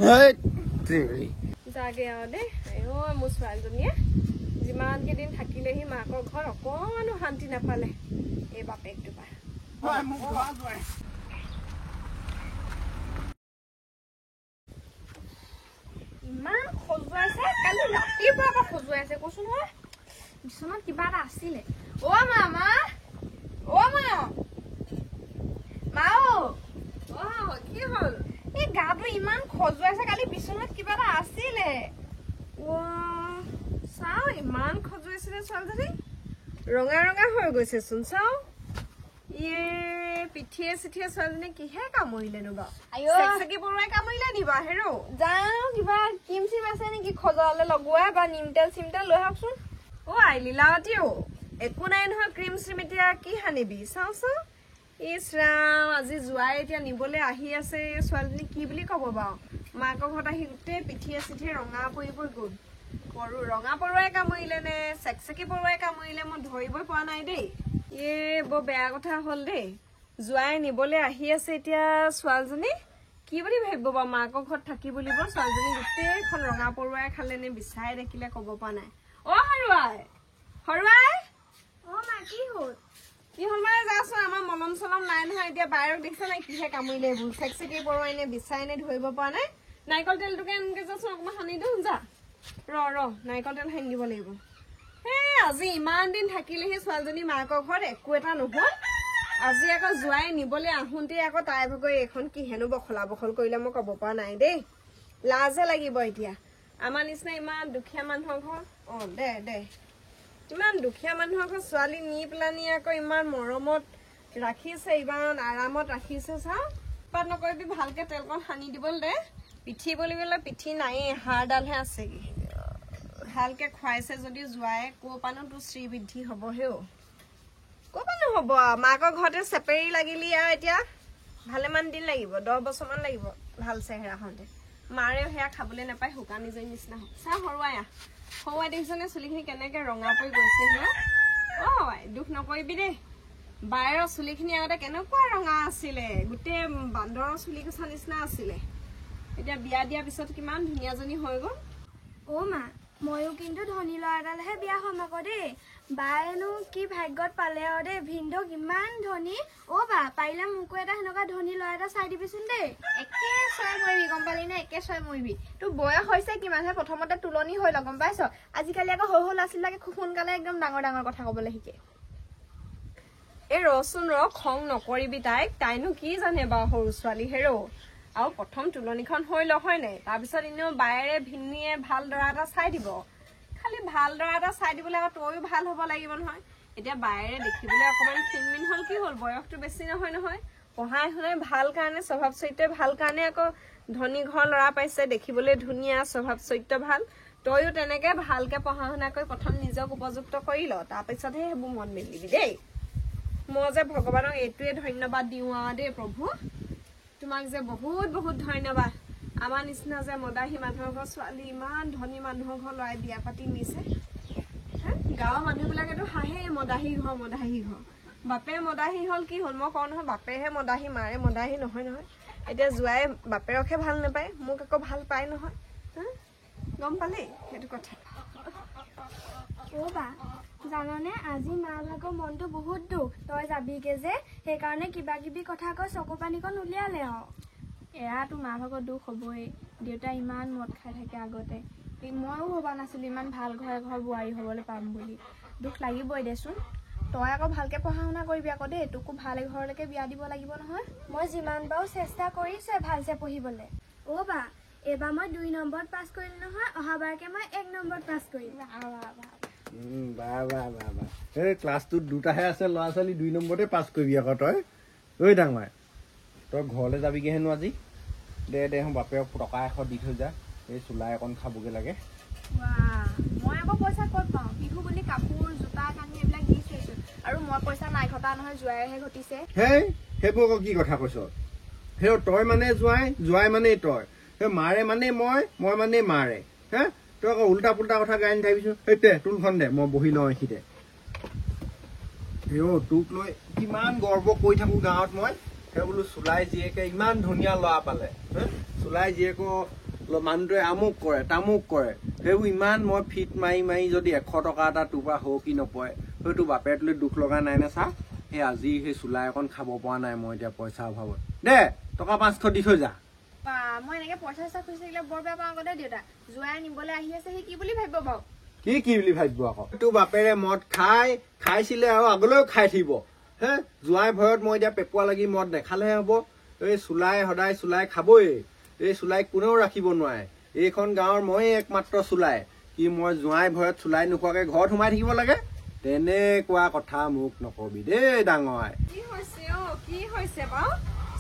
जागे आव दे ओ मो ছোৱালীজনীয়ে যিমান কেদিন থাকিলেহি মাকৰ ঘৰ অকমানো শান্তি নাপালে এই বাপেকটো পা ইমান খজুৱাইছে কালি ৰাতিপুৱাৰ পৰা খজুৱাইছে কৈছো নহয় বিছনাত কিবা এটা আছিলে অ মামা মাও অ কি হ'ল এই গাটো ইমান খজুৱাইছে কালি বিছনাত কিবা এটা আছিলে ও চাও ইমান খজুৱাইছিলে ছোৱালীজনী ৰঙা ৰঙা হৈ গৈছে চোন চাও ইয়ে পিঠিয়ে চিঠিয়ে ছোৱালীজনী কিহে কামুৰিলেনো বাৰু চেকচেকি পৰুৱাই কামুৰিলে নিবা হেৰো যাও কিবা কিম চিম আছে নেকি খজুৱালে লগোৱা বা নিমতেল চিমতেল লৈ আহকচোন অ আই লীলাৱতীও একো নাই নহয় ক্ৰীম চিম এতিয়া কি সানিবি চাও চাও ইছ ৰাম আজি জোৱাই এতিয়া নিবলৈ আহি আছে ছোৱালীজনী কি বুলি ক'ব বাৰু মাকৰ ঘৰত আহি গোটেই পিঠিয়ে চিঠিয়ে ৰঙা পৰি গ'ল পৰু ৰঙা পৰুৱাই কামুৰিলে নে চেকচেকি পৰুৱাই কামুৰিলে মই ধৰিবই পৰা নাই দেই বৰ বেয়া কথা হ'ল দেই জোৱাই নিবলৈ আহি আছে এতিয়া ছোৱালীজনী কি বুলি ভাবিব বাৰু মাকৰ ঘৰত থাকি বুলিব ছোৱালীজনী গোটেইখন ৰঙা পৰুৱাই খালে নে বিচাই দেখিলে ক'ব পৰা নাই অ হৰুৱাই অ মা কি হ'ল মানে যাচোন আমাৰ মলম চলম নাই নহয় এতিয়া বাহিৰত দেখিছা নাই কিহে কামুৰিলে এইবোৰ চেকচেকি পৰুৱাই নে বিচাই নে ধৰিব পৰা নাই নাৰিকল তেলটোকে এনেকে যাচোন অকণমান সানি দিওঁ যা ৰ নাৰিকল তেল সানি দিব লাগিব আজি ইমান দিন থাকিলেহি ছোৱালীজনী মাকৰ ঘৰত একো এটা নহল আজি আকৌ জোৱাই নিবলৈ আহোঁতে আকৌ তাই ভাগৰ এইখন কিহেনো বখলা বখল কৰিলে মই ক'ব পৰা নাই দেই লাজে লাগিব এতিয়া আমাৰ নিচিনা ইমান দুখীয়া মানুহৰ ঘৰ অ দে ইমান দুখীয়া মানুহৰ ঘৰ ছোৱালী নি পেলানি আকৌ ইমান মৰমত ৰাখিছে ইমান আৰামত ৰাখিছে চাওঁ পাত নকৰিবি ভালকে তেলকণ সানি দিবলৈ দে পিঠি বুলিবলৈ পিঠি নায়েই হাড়ডালহে আছেগৈ ভালকে খুৱাইছে যদি জোৱাই ক'পানো তোৰ শ্ৰীবৃদ্ধি হ'ব হেও ক'পানো হ'ব মাকৰ ঘৰতে চেপেৰি লাগিলি আৰু এতিয়া ভালেমান দিন লাগিব 10 বছৰমান লাগিব ভাল চেহেৰা হওঁতে মাৰেও সেয়া খাবলৈ নাপায় শুকান নিজৰি নিচিনা হয় চা হৰুৱাই দেখিছনে চুলিখিনি কেনেকে ৰঙা পৰি গৈছে অ দুখ নকৰিবি দেই বায়েৰৰ চুলিখিনি আগতে কেনেকুৱা ৰঙা আছিলে গোটেই বান্দৰৰ চুলি কোচা নিচিনা আছিলে এতিয়া বিয়া দিয়াৰ পিছত কিমান ধুনীয়াজনী হৈ গ'ল অ মা ময়ো কিন্তু ধনী ল'ৰা এটালেহে বিয়া হ'ম আকৌ দেই বায়েনো কি ভাগ্যত পালে আৰু দেই ভিনদেউ কিমান ধনী অ বা পাৰিলে মোকো এটা সেনেকুৱা ধনী ল'ৰা এটা চাই দিবিচোন দেই একে চৰাই মৰিবি গম পালি নে একে চৰাই মৰিবি তোৰ বয়স হৈছে কিমানহে প্ৰথমতে তুলনি হৈ গম পাইছ আজিকালি আকৌ সৰু ল'ৰা ছোৱালীবিলাকে খুব সোনকালে একদম ডাঙৰ কথা ক'বলৈ শিকে এই ৰচোন খং নকৰিবি তাইনো কি জানে বাৰু সৰু ছোৱালী হেৰৌ আৰু প্ৰথম তুলনিখন হৈ লয় হয় নাই তাৰপিছত এনেও বায়েৰে ভিনীয়ে ভাল দৰা এটা চাই দিব খালি ভাল দৰা এটা চাই দিবলৈ আকৌ তইও ভাল হ'ব লাগিব নহয় এতিয়া বায়েৰে দেখিবলৈ অকণমান ক্ষীণমিন হ'ল কি হ'ল বয়সটো বেছি নহয় পঢ়াই শুনাই ভাল কাৰণে স্বভাৱ চৰিত্ৰ ভাল কাৰণে আকৌ ধনী ঘৰ ল'ৰা পাইছে দেখিবলৈ ধুনীয়া স্বভাৱ চৰিত্ৰ ভাল তইও তেনেকে ভালকে পঢ়া শুনা কৰি প্ৰথম নিজক উপযুক্ত কৰি ল তাৰপিছতহে সেইবোৰ মন মেলিবি দেই মই যে ভগৱানক এইটোৱে ধন্যবাদ দিওঁ আৰু দেই প্ৰভু তোমাক যে বহুত বহুত ধন্যবাদ আমাৰ নিচিনা যে মদাহী মানুহৰ ঘৰ ছোৱালী ইমান ধনী মানুহৰ ঘৰ ল'ৰাই বিয়া পাতি নিছে গাঁৱৰ মানুহবিলাকেতো হাঁহে মদাহী ঘৰ বাপে মদাহী হ'ল কি হ'ল মই কওঁ নহয় বাপেহে মদাহী মাৰে মদাহী নহয় এতিয়া জোৱাই বাপেৰকহে ভাল নাপায় মোক আকৌ ভাল পায় নহয় গম পালি সেইটো কথা অ বা জাননে আজি মা ভাগৰ মনটো বহুত দুখ তই যাবিগে যে সেইকাৰণে কিবা কিবি কথা কৈ চকু পানীকণ উলিয়ালে আৰু এয়াতো মা ভাগৰ দুখ হ'বই দেউতা ইমান মদ খাই থাকে আগতে ময়ো ভবা নাছিলো ইমান ভাল ঘৰ বোৱাৰী হ'বলৈ পাম বুলি দুখ লাগিবই দেচোন তই আকৌ ভালকে পঢ়া শুনা কৰিবি আকৌ দেই তোকো ভাল ঘৰলৈকে বিয়া দিব লাগিব নহয় মই যিমান পাৰো চেষ্টা কৰিছে ভালছে পঢ়িবলৈ অ বা এইবাৰ মই 2 নম্বৰত পাছ কৰিম নহয় অহাবাৰকে মই 1 নম্বৰত পাছ কৰিম এই ক্লাছটোত দুটাহে আছে ল'ৰা ছোৱালী 2 নম্বৰতে পাছ কৰিবি আকৌ তই ঐ ডাঙৰ তই ঘৰলৈ যাবিগে হেনো আজি দে বাপেৰক টকা 100 দি থৈ যা এই চুলাই অকণ খাবগে লাগে মই আকৌ পইচা ক'ত পাওঁ বিহু বুলি কাপোৰ জোতা কানি এইবিলাক দি থৈছো আৰু মই পইচা নাই ঘটা নহয় জোৱাইহে ঘটিছে সেইবোৰ আকৌ কি কথা কৈছ তই মানে জোৱাই মানে তই মাৰে মানে মই মানে মাৰে তই আকৌ উল্টা পুল্টা কথা গাই নাথাকিছো তোলখন দে মই বহি লওঁ এইখিতে তোক লৈ কিমান গৰ্ব কৰি থাকো গাঁৱত মই সেই বোলো চুলাই জীয়েকে ইমান ধুনীয়া ল'ৰা পালে চুলাই জীয়েকৰ মানুহটোৱে আমুক কৰে তামুক কৰে সেইবোৰ ইমান মই ফিট মাৰি মাৰি যদি 100 টকা এটা তোৰ পৰা হওঁ কি নপৰে হয়তো বাপেৰটোলৈ দুখ লগা নাই নে চা সেই আজি সেই চুলাই অকণ খাব পৰা নাই মই এতিয়া পইচাৰ অভাৱত দে টকা 500 দি থৈ যা বা মই এনেকে পইচা চইচা খুজি থাকিলে বৰ বেয়া পাওঁ আগতে দেউতা জোৱাই নিবলৈ আহি আছে সি কি বুলি ভাবিব বাৰু কি বুলি ভাবিব আকৌ তোৰ বাপেৰে মদ খাইছিলে আৰু আগলৈও খাই থাকিব হে জোৱাই ভয়ত মই এতিয়া পেপুৱা লাগি মদ নেখালেহে হ'ব এই চুলাই সদায় চুলাই খাবই এই চুলাই কোনেও ৰাখিব নোৱাৰে এইখন গাঁৱৰ মই একমাত্ৰ চুলাই কি মই জোৱাই ভয়ত চুলাই নোখোৱাকে ঘৰত সোমাই থাকিব লাগে তেনেকুৱা কথা মোক নকবি দেই ডাঙৰ কি হৈছে বাৰু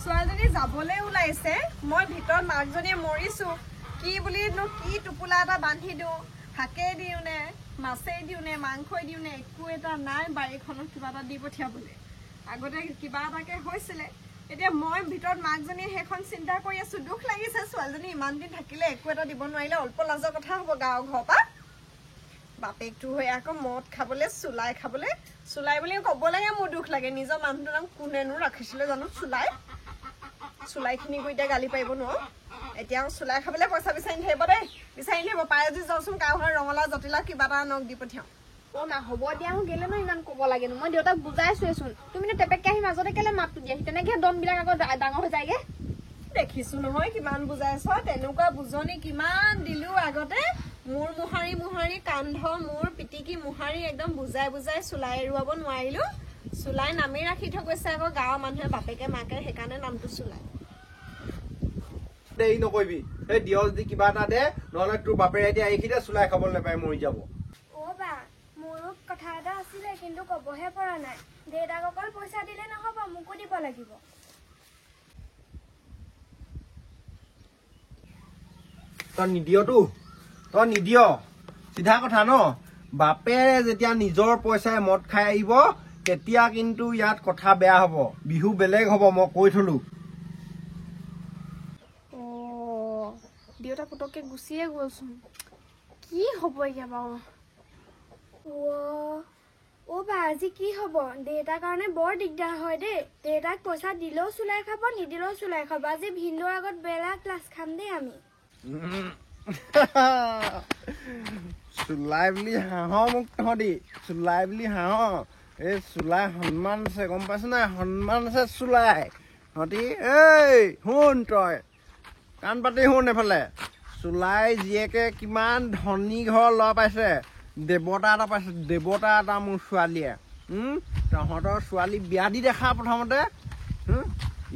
ছোৱালীজনী যাবলৈ ওলাইছে মই ভিতৰত মাকজনীয়ে মৰিছো কি বুলিনো কি টোপোলা এটা বান্ধি দিওঁ শাকে দিওঁ নে মাছেই দিওঁ নে মাংসই দিওঁ নে একো এটা নাই বাৰীখনত কিবা এটা দি পঠিয়াবলৈ আগতে কিবা এটাকে হৈছিলে এতিয়া মই ভিতৰত মাকজনী সেইখন চিন্তা কৰি আছো দুখ লাগিছে ছোৱালীজনী ইমান দিন থাকিলে একো এটা দিব নোৱাৰিলে অল্প লাজৰ কথা হ'ব গাঁৱৰ ঘৰৰ পৰা বাপেকটো হৈ আকৌ মদ খাবলৈ চুলাই বুলি ক'ব লাগে মোৰ দুখ লাগে নিজৰ মানুহটোৰ নাম কোনেনো ৰাখিছিলে জানো চুলাইখিনি গৈ এতিয়া গালি পাৰিব নোৱাৰো এতিয়া চুলাই খাবলৈ পইচা বিচাৰি থাকিব দেই বিচাৰি থাকিব পাৰে যদি যাওঁচোন কাৰো ঘৰত ৰঙালাও জটিলাও কিবা এটা নখ দি পঠিয়াওঁ মা হ'ব দিয়া কেলেনো ইমান ক'ব লাগেনো মই দেউতাক বুজাইছোৱেচোন তুমিনো টেপেককে আহি মাজতে কেলে মাতটো দিয়াহি তেনেকে দমবিলাক আকৌ ডাঙৰ হৈ যায়গে দেখিছো নহয় কিমান বুজাইছ তেনেকুৱা বুজনি কিমান দিলো আগতে মূৰ মোহাৰি কান্ধ মূৰ পিটিকি মোহাৰি একদম বুজাই চুলাই এৰুৱাব নোৱাৰিলো চুলাই নামি ৰাখি থৈ গৈছে আকৌ গাঁৱৰ মানুহে বাপেকে মাকে সেইকাৰণে নামটো চুলাই দেৰি নকৰিবি এই দিয় যদি কিবা এটা দে নহলে তোৰ বাপেৰে এতিয়া এইখিনিতে চুলাই খাবলৈ নাপায় মৰি যাব মোৰো কথা এটা আছিলে কিন্তু ক'বহে পৰা নাই দেউতাক অকল পইচা দিলে নহ'ব মোকো দিব লাগিব তই নিদিয় চিধা কথা ন বাপেৰে যেতিয়া নিজৰ পইচাই মদ খাই আহিব তেতিয়া কিন্তু ইয়াত কথা বেয়া হব বিহু বেলেগ হব মই কৈ থলো দেউতা পুতককে গুচিয়ে গ'লচোন কি হ'ব এতিয়া বাৰু বা আজি কি হ'ব দেউতাৰ কাৰণে বৰ দিগদাৰ হয় দেই দেউতাক পইচা দিলেও চুলাই খাব নিদিলেও চুলাই খাব আজি ভিন্দৰ আগত বেলা ক্লাছ খাম দেই আমি চুলাই বুলি হাঁহ মোক তহঁতি চুলাই বুলি হাঁহ এই চুলাই সন্মান আছে গম পাইছ নাই সন্মান আছে চুলাই তহঁতি এই শুন তই কাণ পাতি শুন এফালে চুলাই জীয়েকে কিমান ধনী ঘৰ ল'ৰা পাইছে দেৱতা এটা মোৰ ছোৱালীয়ে তহঁতৰ ছোৱালী বিয়া দি দেখা প্ৰথমতে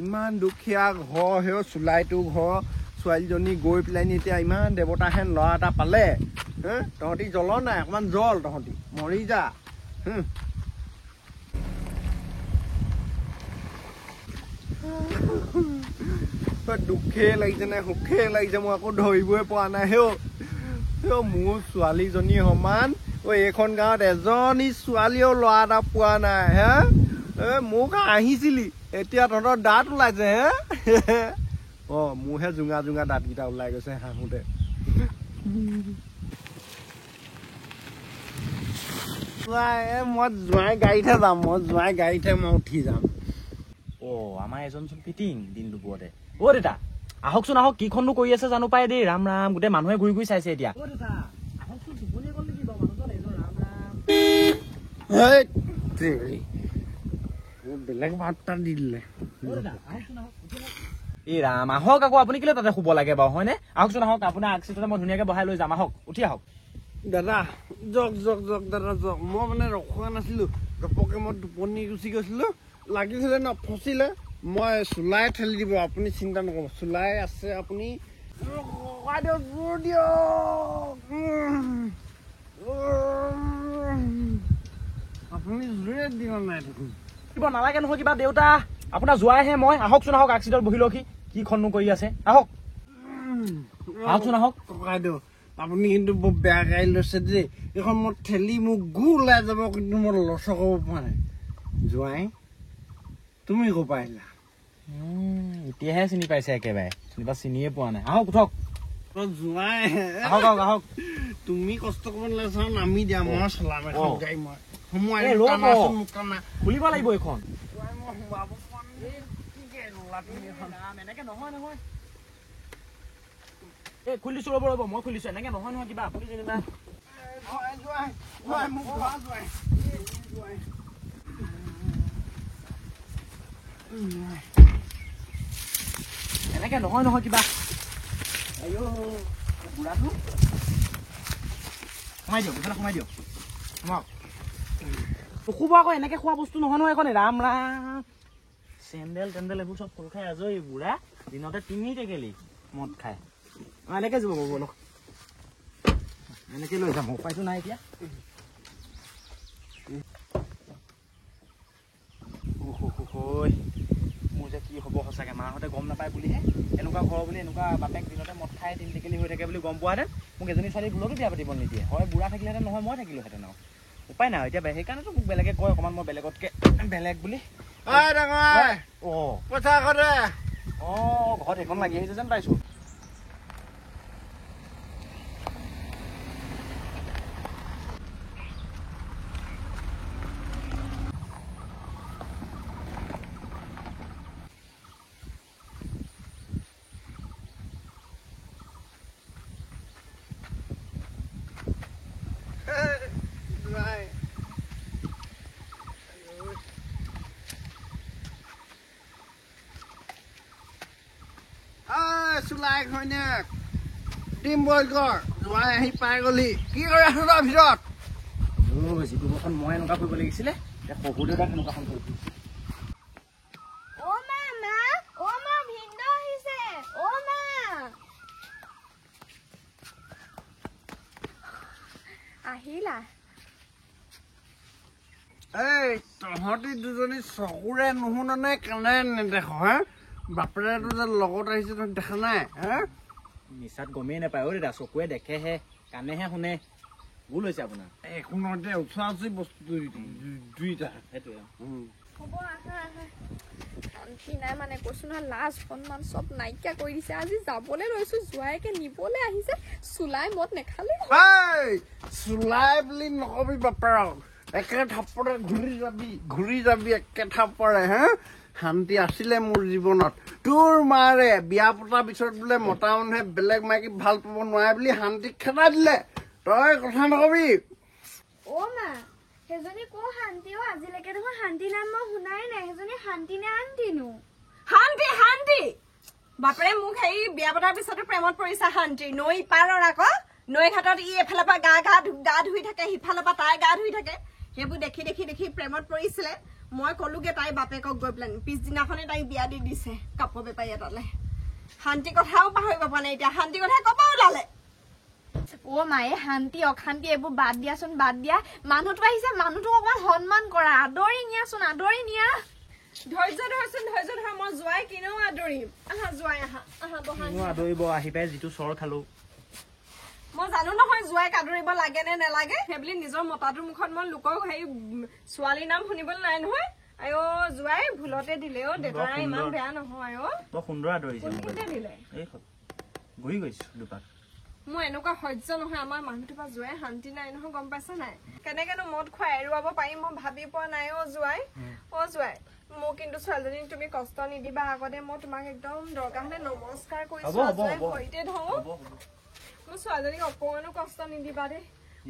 ইমান দুখীয়া ঘৰ সেই চুলাইটো ঘৰ ছোৱালীজনী গৈ পেলাই এতিয়া ইমান দেৱতাহেন ল'ৰা এটা পালে তহঁতি জ্বল নাই অকমান জ্বল তহঁতি মৰি যা দুখে লাগিছে নে সুখে লাগিছে মই আকৌ ধৰিবই পৰা নাই মোৰ ছোৱালীজনী সমান এইখন গাঁৱত এজনী ছোৱালীও ল'ৰা এটা পোৱা নাই হে মোক আহিছিলি এতিয়া তহঁতৰ দাঁত ওলাইছে হে মোৰহে জোঙা দাঁতকেইটা ওলাই গৈছে হাঁহোতে মই জোঁৱাই গাড়ীতহে মই উঠি যাম আমাৰ এজনচোন ফিটিং দিন দুপৰতে দেউতা আহকচোন আহক কিখননো কৰি আছে জানো পাই দেই ৰাম গোটেই মানুহে ঘূৰি চাইছে এতিয়া বেলেগ বাৰ্তা দি দিলে এই ৰাম আহক আকৌ আপুনি কেলে তাতে শুব লাগে বাৰু হয়নে আহকচোন আহক আপোনাৰ আগচিটতে মই ধুনীয়াকে বহাই লৈ যাম আহক উঠি আহক দাদা জক দাদা জক মই মানে ৰখোৱা নাছিলো গপকে মই টোপনি গুচি গৈছিলো লাগিছিলে ন ফচিলে মই চুলাই ঠেলি দিব আপুনি চিন্তা নকৰিব চুলাই আছে আপুনি আপুনি জোৰে দিব নাই দেখোন কিবা নালাগে নহয় কিবা দেউতা আপোনাৰ যোৱাইহে মই আহকচোন আহক আগচিটত বহি লখি কিখননো কৰি আছে আহকচোন আহক ককাইদেউ আপুনি কিন্তু বৰ বেয়া গাড়ী লৈছে দেই এইখন মই ঠেলি মোক গু ওলাই যাব কিন্তু মই লচ কৰিব পৰা নাই জোৱাই তুমি ক'ৰ পৰা আহিলা এতিয়াহে চিনি পাইছে একেবাৰে চিনিয়ে পোৱা নাই আহক উঠক জোৱাই আহক তুমি কষ্ট কৰিব নালাগে নামি দিয়া মই চলাম এখন গাড়ী মই খুলিব লাগিব এইখন এই খুলিছো ৰ'ব ৰ'ব মই খুলিছো এনেকে নহয় নহয় কিবা আপুনি যেনিবা এনেকে নহয় নহয় কিবা বুঢ়াটো সোমাই দিয়ক এইফালে সোমাই দিয়ক সোমাওক শুব আকৌ এনেকে খোৱা বস্তু নহয় নহয় এখন ৰাম ৰাম চেণ্ডেল টেণ্ডেল এইবোৰ চব খোল খাই আজৰি বুঢ়া দিনতে 3 টেকেলি মদ খায় এনেকে যাব বলক এনেকে লৈ যাম উপায়তো নাই এতিয়া মোৰ যে কি হ'ব সঁচাকে মাহঁতে গম নাপায় বুলিহে এনেকুৱা ঘৰ বুলি এনেকুৱা বাপেক দিনতে মদ খাই 3 টেকেলি হৈ থাকে বুলি গম পোৱাহেঁতেন মোক এজনী ছোৱালী ভুলতো বিয়া পাতিব নিদিয়ে হয় বুঢ়া থাকিলেহেঁতেন নহয় মই থাকিলোহেঁতেন আৰু উপায় নাই এতিয়া সেইকাৰণেতো মোক বেলেগে কয় অকণমান মই বেলেগতকে বেলেগ বুলি কথা কৰে ঘৰত এইখন লাগি আহিছে যেন পাইছো চুলাই ঘৈণীয়েক ডিম বইল কৰ জোৱাই আহি পাই গলি কি কৰি আছো তাৰ ভিতৰত যিটো বৰখন মই এনেকুৱা কৰিব লাগিছিলে শহুৰ দেউতাক এনেকুৱা ফোন কৰি আহিলা এই তহঁতি দুজনী চকুৰে নুশুনে কেনে নেদেখ হে বাপেৰেতো যে লগত আহিছে তই দেখা নাই হে মিছাত গমেই নাপায় অ দাদা চকুৱে দেখেহে কাণেহে শুনে ভুল হৈছে আপোনাৰ একো নহয় দে উঠা উঠি বস্তু দুইটা সেইটোৱে হ'ব আহা শান্তি নাই মানে কৈছো নহয় লাজ সন্মান চব নাইকিয়া কৰি দিছে আজি যাবলৈ লৈছো জোৱাইকে নিবলৈ আহিছে চুলাই মদ নেখালে চুলাই বুলি নকবি বাপেৰক একে থাপৰে ঘূৰি যাবি একে থাপৰে হে শান্তি আছিলে মোৰ জীৱনত তোৰ মাৰে বিয়া পতাৰ পিছত বোলে মতা মানুহে বেলেগ মাইকী ভাল পাব নোৱাৰে বুলি শান্তিক খেদাই দিলে তই কথা নকবি সেইজনী ক শান্তি আজিলৈকে দেখোন শান্তি নাম মই শুনাই নাই সেইজনী শান্তি নে আন্তিনো শান্তি শান্তি বাপেৰে মোক হেৰি বিয়া পতাৰ পিছতো প্ৰেমত পৰিছা শান্তি নৈ পাৰৰ আকৌ নৈ ঘাটত ই এফালৰ পৰা গা ধুই থাকে সিফালৰ পৰা তাই গা ধুই থাকে সেইবোৰ দেখি দেখি দেখি প্ৰেমত পৰিছিলে মই কলোগে তাই বাপেকক গৈ পেলাই পিছদিনাখনে তাইক বিয়া দি দিছে কাপোৰ বেপাৰী এটালে শান্তি কথাও পাহৰিব পৰা নাই এতিয়া শান্তি কথা কব ওলালে মায়ে শান্তি অশান্তি এইবোৰ বাদ দিয়াচোন বাদ দিয়া মানুহটো আহিছে মানুহটোক অকমান সন্মান কৰা আদৰি নিয়াচোন আদৰি নিয়া ধৈৰ্য ধৰচোন ধৈৰ্য ধৰ মই জোৱাই কিনেও আদৰিম আহা জোৱাই আহা বহা আদৰিব আহি পাই যিটো চৰ খালো মই জানো নহয় জোৱাইক আদৰিব লাগে নে নালাগে সেইবুলি নিজৰ মতাটোৰ মুখত মই লোকক হেৰি ছোৱালীৰ নাম শুনিবলৈ নাই নহয় আইঅ জোৱাই ভুলতে দিলে দেউতাৰা ইমান বেয়া নহয় বৰ সুন্দৰ আদৰিছে দিলে ঘূৰি গৈছো দুপাক মোৰ এনেকুৱা সহ্য নহয় আমাৰ মানুহটোৰ পৰা জোৱাই শান্তি নাই নহয় গম পাইছা নাই কেনেকেনো মদ খুৱাই এৰুৱাব পাৰিম মই ভাবি পোৱা নাই জোৱাই মোক কিন্তু ছোৱালীজনীক তুমি কষ্ট নিদিবা আগতে মই তোমাক একদম দৰকাৰ হলে নমস্কাৰ কৰিছো সৈতে ধৰো মোৰ ছোৱালীজনীক অকমানো কষ্ট নিদিবা দেই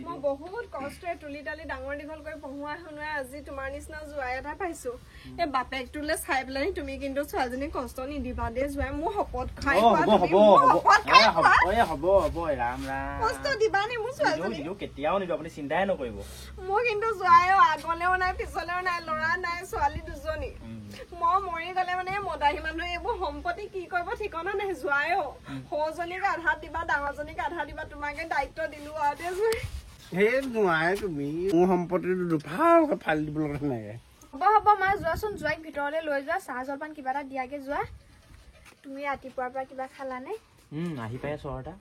মই বহুত কষ্টৰে তুলি তালি ডাঙৰ দীঘল কৰি পঢ়ুৱাই শুনোৱাই আজি তোমাৰ নিচিনা জোৱাই এটা পাইছো এই বাপেকটোলে চাই পেলাই তুমি কিন্তু ছোৱালীজনীক কষ্ট নিদিবা দেই জোৱাই মোৰ শপত খাই কষ্ট দিবা নি মোৰ ছোৱালীজনী কেতিয়াও নিদিব আপুনি চিন্তাই নকৰিব মোৰ কিন্তু জোৱাই আগলেও নাই পিছলেও নাই ল'ৰা নাই ছোৱালী দুজনী মই মৰি গলে মানে মদাহী মানুহে এইবোৰ সম্পত্তি কি কৰিব ঠিকনা নাই জোৱাইও সৰুজনীক আধা দিবা ডাঙৰজনীক আধা দিবা তোমাকে দায়িত্ব দিলো আৰু দে জোৱাই সেই নোৱাৰে তুমি মোৰ সম্পত্তিটো দুফালকে ফালি দিবলৈ কথা নাই হ'ব মা যোৱাচোন জোৱাইক ভিতৰলৈ লৈ যোৱা চাহ জলপান কিবা এটা দিয়াকে যোৱা তুমি ৰাতিপুৱাৰ পৰা কিবা খালানে আহি পাই চৰটা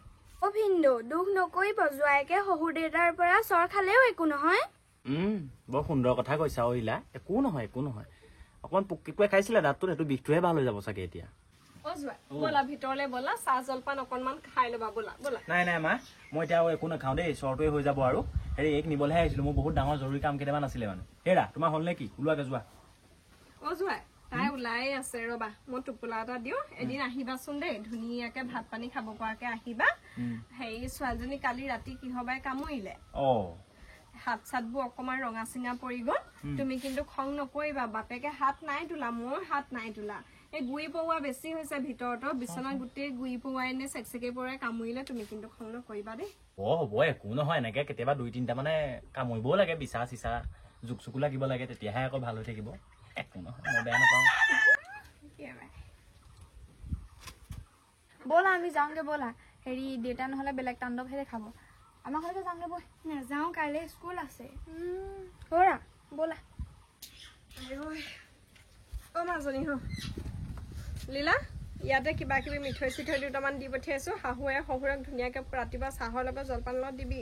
ভিন্দু দুখ নকৰিব জোৱাইকে শহুৰ দেউতাৰ পৰা চৰ খালেও একো নহয় বৰ সুন্দৰ কথা কৈছা অহিলা একো নহয় অকমান পুকিকুৱে খাইছিলে দাঁতটোত সেইটো বিষটোহে ভাল হৈ যাব চাগে এতিয়া বলা ভিতৰলৈ বলা চাহ জলপান অকনমান খাই লবা বলা বলা নাই মা মই এতিয়া একো নাখাওঁ দেই চৰটোৱে হৈ যাব আৰু হেৰি এক নিবলৈহে আহিছিলো মোৰ বহুত ডাঙৰ জৰুৰী কাম কেইটামান আছিলে মানে হেৰা তোমাৰ হ'ল নে কি ওলোৱাকে যোৱা জোৱাই তাই ওলাই আছে ৰবা মই টোপোলা এটা দিওঁ এদিন আহিবাচোন দেই ধুনীয়াকে ভাত পানী খাব পৰাকে আহিবা হেৰি ছোৱালীজনী কালি ৰাতি কিহবাই কামুৰিলে হাত চাতবোৰ অকমান ৰঙা চিঙা পৰি গ'ল তুমি কিন্তু খং নকৰিবা বাপেকে হাত নাই তোলা মোৰ হাত নাই তোলা এই গুৰি পৰুৱা বেছি হৈছে ভিতৰতো বিচনাত গোটেই গুৰি পৰুৱাই নে চেকচেকে পৰুৱাই কামুৰিলে তুমি কিন্তু খং নকৰিবা দেই হ'ব একো নহয় এনেকে কেতিয়াবা 2-3টা মানে কামুৰিবও লাগে বিচা চিচা জোক চুকু লাগিব লাগে তেতিয়াহে আকৌ ভাল হৈ থাকিব একো নহয় মই বেয়া নাপাওঁ ব'লা আমি যাওঁগে ব'লা হেৰি দেউতা নহ'লে বেলেগ তাণ্ডৱহে দেখাব আমাৰ ঘৰতে যাওঁগে ব'ল নাযাওঁ কাইলৈ স্কুল আছে ব'লা ব'লা অ মাজনী হ লীলা ইয়াতে কিবা কিবি মিঠৈ চিঠৈ দুটামান দি পঠিয়াইছো শাহুৱে শহুৰক ধুনীয়াকে ৰাতিপুৱা চাহৰ লগত জলপানৰ লগত দিবি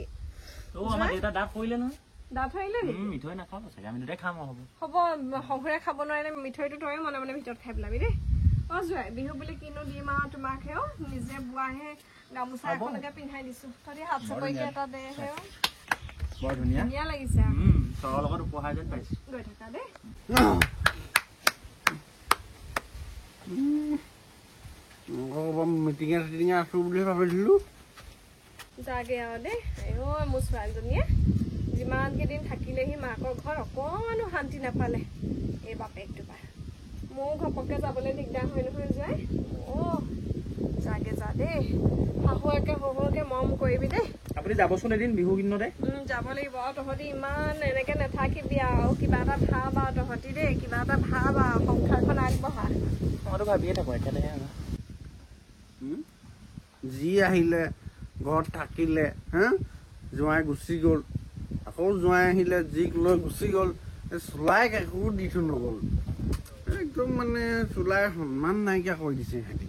আমাৰ দেউতা দাঁত পৰিলে নহয় দাঁত হৰিলে নেকি মিঠৈ নাখাব চাগে আমি দুটাই খাম হ'ব শহুৰে খাব নোৱাৰিলে মিঠৈটো তই মনে মনে ভিতৰত খাই পেলাবি দেই অ জোৱাই বিহু বুলি কিনো দিম আৰু তোমাকহেও নিজে বোৱাহে গামোচা এখনকে পিন্ধাই দিছো তহঁতি হাত চাপৰিকে এটা দে হেও বৰ ধুনীয়া ধুনীয়া লাগিছে চৰৰ লগত উপহাৰ যেন পাইছো গৈ থাকা দেই মিটিঙে চিটিঙে আছো বুলি ভাবিছিলো যাগে আৰু দেই অ মোৰ ছোৱালীজনীয়ে যিমান কেইদিন থাকিলেহি মাকৰ ঘৰত অকমানো শান্তি নাপালে এই বাপেকটো পাই মোৰ ঘপককে যাবলৈ দিগদাৰ হয় নহয় যোৱাই অ যাগে যা দেই শাহুৱেকে শহুৰকে মৰম কৰিবি দেই আপুনি যাবচোন এদিন বিহু কিনতে যাব লাগিব আৰু তহঁতি ইমান এনেকে নাথাকিবি আৰু কিবা এটা ভাব আৰু তহঁতি দেই কিবা এটা ভাব আৰু সংসাৰখন আগবঢ়া মইতো ভাবিয়ে থাকো একেলগে যি আহিলে ঘৰত থাকিলে হা জোঁৱাই গুচি গ'ল আকৌ জোঁৱাই আহিলে যিক লৈ গুচি গ'ল চুলাইক একো দি থৈ নগ'ল একদম মানে চুলাই সন্মান নাইকিয়া কৰি দিছে সিহঁতি